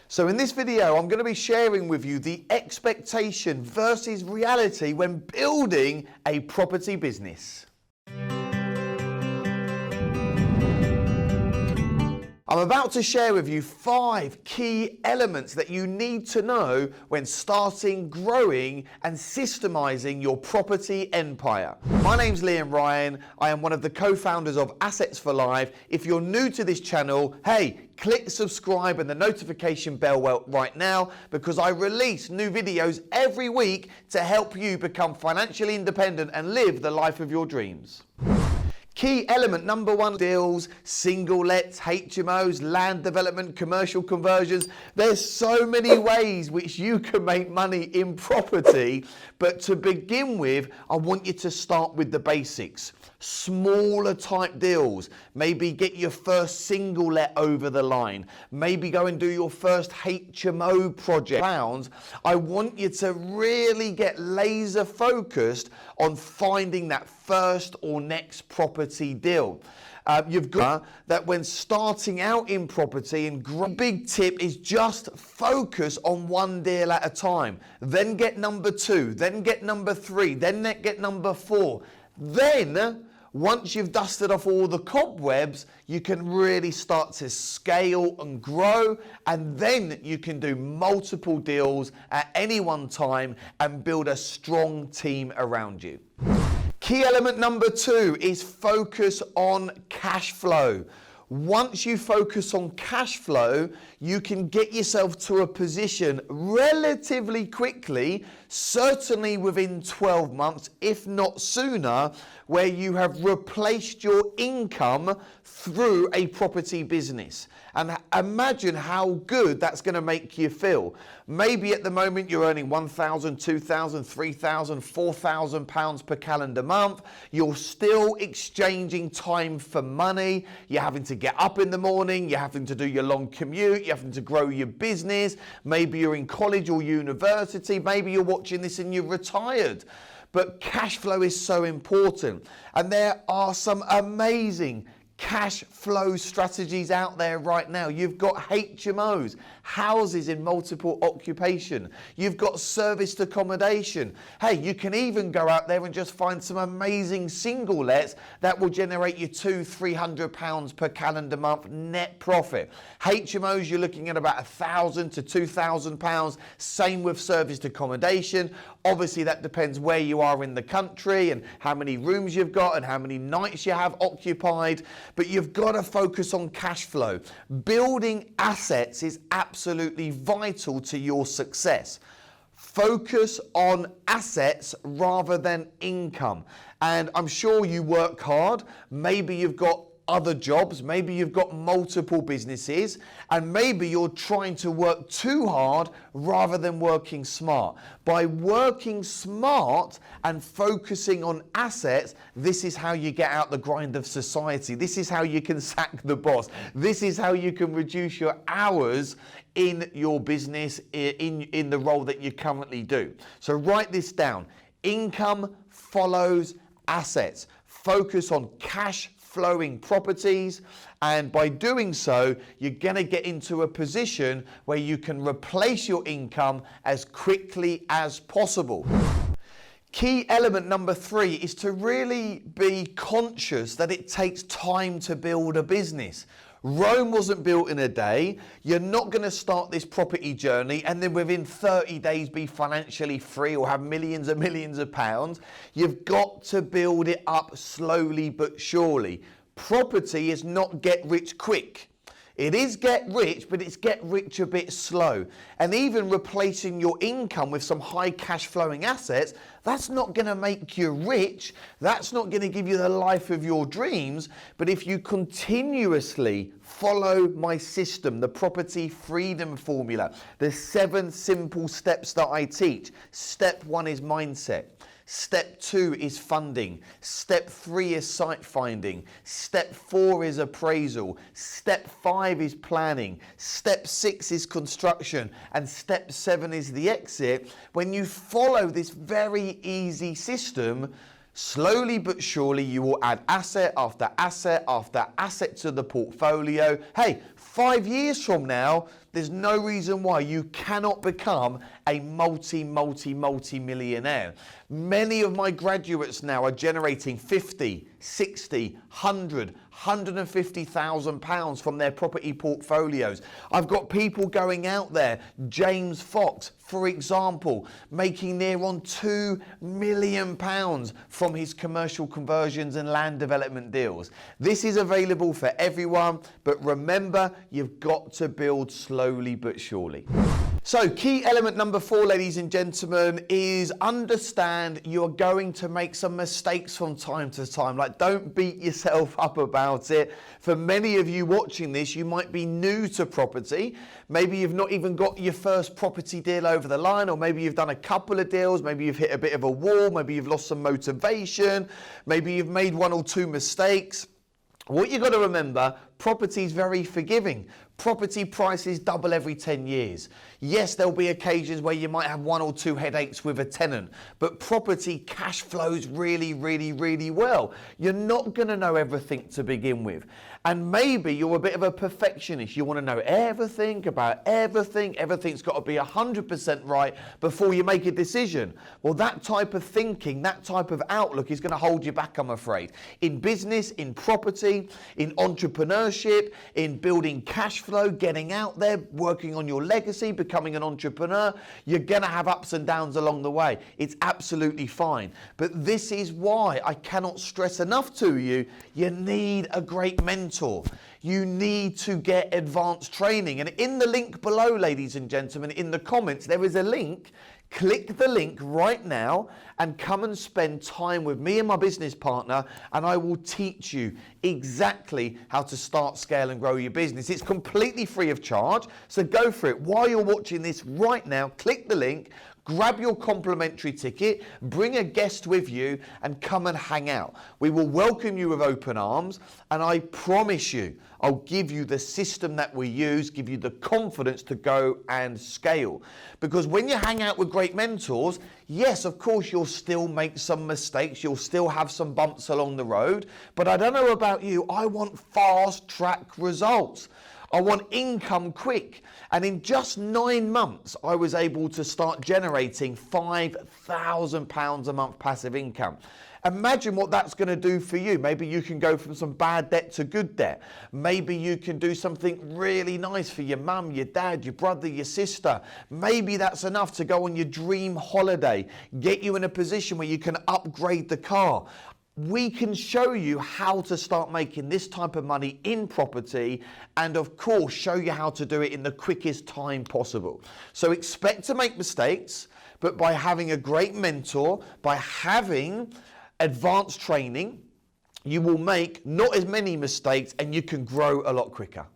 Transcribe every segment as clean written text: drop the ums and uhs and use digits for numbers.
So in this video, I'm going to be sharing with you the expectation versus reality when building a property business. I'm about to share with you 5 key elements that you need to know when starting, growing, and systemizing your property empire. My name's Liam Ryan. I am one of the co-founders of Assets for Life. If you're new to this channel, hey, click subscribe and the notification bell right now, because I release new videos every week to help you become financially independent and live the life of your dreams. Key element number 1, deals, single lets, HMOs, land development, commercial conversions. There's so many ways which you can make money in property, but to begin with, I want you to start with the basics. Smaller type deals, maybe get your first single let over the line, maybe go and do your first HMO project. I want you to really get laser focused on finding that first or next property deal. You've got that when starting out in property, and big tip is just focus on one deal at a time. Then get number 2, then get number 3, then get number 4. Then, once you've dusted off all the cobwebs, you can really start to scale and grow, and then you can do multiple deals at any one time and build a strong team around you. Key element number 2 is focus on cash flow. Once you focus on cash flow, you can get yourself to a position relatively quickly, certainly within 12 months, if not sooner, where you have replaced your income through a property business. And imagine how good that's going to make you feel. Maybe at the moment you're earning £1,000, £2,000, £3,000, £4,000 per calendar month. You're still exchanging time for money. You're having to get up in the morning. You're having to do your long commute. You're having to grow your business. Maybe you're in college or university. Maybe you're watching this and you're retired. But cash flow is so important. And there are some amazing cash flow strategies out there right now. You've got HMOs, houses in multiple occupation. You've got serviced accommodation. Hey, you can even go out there and just find some amazing single lets that will generate you £200-300 per calendar month net profit. HMOs, you're looking at about £1,000 to £2,000. Same with serviced accommodation. Obviously, that depends where you are in the country and how many rooms you've got and how many nights you have occupied. But you've got to focus on cash flow. Building assets is absolutely vital to your success. Focus on assets rather than income. And I'm sure you work hard. Maybe you've got other jobs, maybe you've got multiple businesses, and maybe you're trying to work too hard rather than working smart. By working smart and focusing on assets, this is how you get out the grind of society. This is how you can sack the boss. This is how you can reduce your hours in your business, in the role that you currently do. So write this down. Income follows assets. Focus on cash flowing properties, and by doing so, you're going to get into a position where you can replace your income as quickly as possible. Key element number 3 is to really be conscious that it takes time to build a business. Rome wasn't built in a day. You're not going to start this property journey and then within 30 days be financially free or have millions and millions of pounds. You've got to build it up slowly but surely. Property is not get rich quick. It is get rich, but it's get rich a bit slow. And even replacing your income with some high cash flowing assets, that's not going to make you rich. That's not going to give you the life of your dreams. But if you continuously follow my system, the property freedom formula, the 7 simple steps that I teach. Step 1 is mindset. Step 2 is funding. Step 3 is site finding. Step 4 is appraisal. Step 5 is planning. Step 6 is construction. And step 7 is the exit. When you follow this very easy system, slowly but surely you will add asset after asset after asset to the portfolio. Hey, 5 years from now, there's no reason why you cannot become a multi-millionaire. Many of my graduates now are generating 50, 60, 100, 150,000 pounds from their property portfolios. I've got people going out there, James Fox, for example, making near on £2 million from his commercial conversions and land development deals. This is available for everyone, but remember, you've got to build slowly but surely. So key element number 4, ladies and gentlemen, is understand you're going to make some mistakes from time to time. Like, don't beat yourself up about it. For many of you watching this, you might be new to property. Maybe you've not even got your first property deal over the line, or maybe you've done a couple of deals. Maybe you've hit a bit of a wall. Maybe you've lost some motivation. Maybe you've made 1 or 2 mistakes. What you've got to remember, property is very forgiving. Property prices double every 10 years. Yes, there'll be occasions where you might have 1 or 2 headaches with a tenant, but property cash flows really, really, really well. You're not going to know everything to begin with. And maybe you're a bit of a perfectionist. You want to know everything about everything. Everything's got to be 100% right before you make a decision. Well, that type of thinking, that type of outlook is going to hold you back, I'm afraid. In business, in property, in entrepreneurship, in building cash flow, getting out there, working on your legacy, becoming an entrepreneur, you're going to have ups and downs along the way. It's absolutely fine. But this is why I cannot stress enough to you, you need a great mentor. You need to get advanced training. And in the link below, ladies and gentlemen, in the comments, there is a link. Click the link right now and come and spend time with me and my business partner, and I will teach you exactly how to start, scale and grow your business. It's completely free of charge, so go for it. While you're watching this right now, click the link, grab your complimentary ticket, bring a guest with you and come and hang out. We will welcome you with open arms, and I promise you, I'll give you the system that we use, give you the confidence to go and scale. Because when you hang out with great mentors, yes, of course, you'll still make some mistakes. You'll still have some bumps along the road. But I don't know about you, I want fast track results. I want income quick. And in just 9 months, I was able to start generating £5,000 a month passive income. Imagine what that's going to do for you. Maybe you can go from some bad debt to good debt. Maybe you can do something really nice for your mum, your dad, your brother, your sister. Maybe that's enough to go on your dream holiday, get you in a position where you can upgrade the car. We can show you how to start making this type of money in property, and of course show you how to do it in the quickest time possible. So expect to make mistakes, but by having a great mentor, by having advanced training, you will make not as many mistakes and you can grow a lot quicker.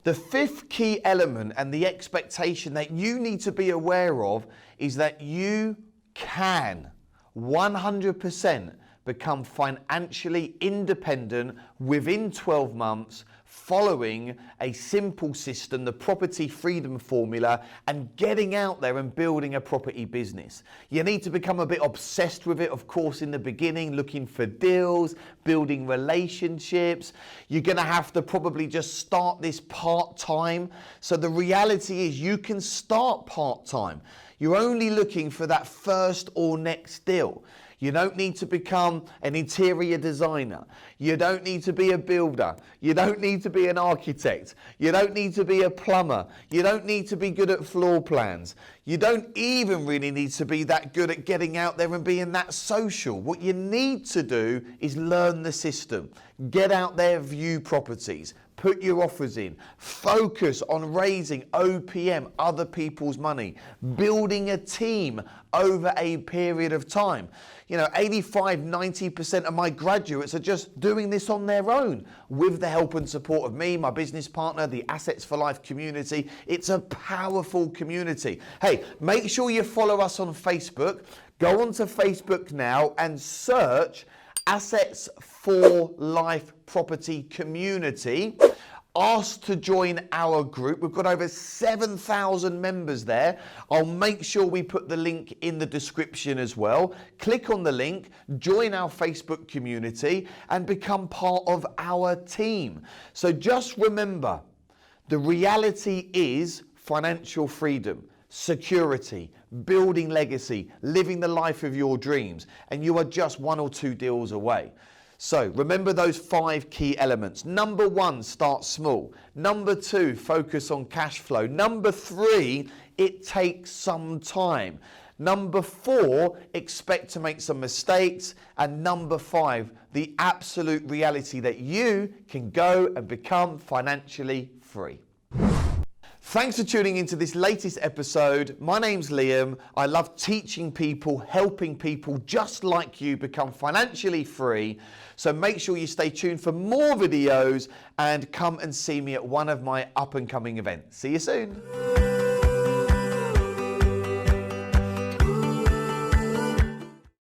The 5th key element and the expectation that you need to be aware of is that you can 100% become financially independent within 12 months following a simple system, the property freedom formula, and getting out there and building a property business. You need to become a bit obsessed with it, of course, in the beginning, looking for deals, building relationships. You're going to have to probably just start this part-time. So the reality is you can start part-time. You're only looking for that first or next deal. You don't need to become an interior designer. You don't need to be a builder. You don't need to be an architect. You don't need to be a plumber. You don't need to be good at floor plans. You don't even really need to be that good at getting out there and being that social. What you need to do is learn the system. Get out there, view properties. Put your offers in. Focus on raising OPM, other people's money. Building a team over a period of time. 85-90% of my graduates are just doing this on their own with the help and support of me, my business partner, the Assets for Life community. It's a powerful community. Hey, make sure you follow us on Facebook. Go onto Facebook now and search Assets for Life Property Community. Ask to join our group. We've got over 7,000 members there. I'll make sure we put the link in the description as well. Click on the link, join our Facebook community and become part of our team. So just remember, The reality is financial freedom, security, building legacy, living the life of your dreams, and you are just 1 or 2 deals away. So remember those 5 key elements. Number 1, start small. Number 2, focus on cash flow. Number 3, it takes some time. Number 4, expect to make some mistakes. And number 5, the absolute reality that you can go and become financially free. Thanks for tuning into this latest episode. My name's Liam. I love teaching people, helping people just like you become financially free. So make sure you stay tuned for more videos and come and see me at one of my up and coming events. See you soon.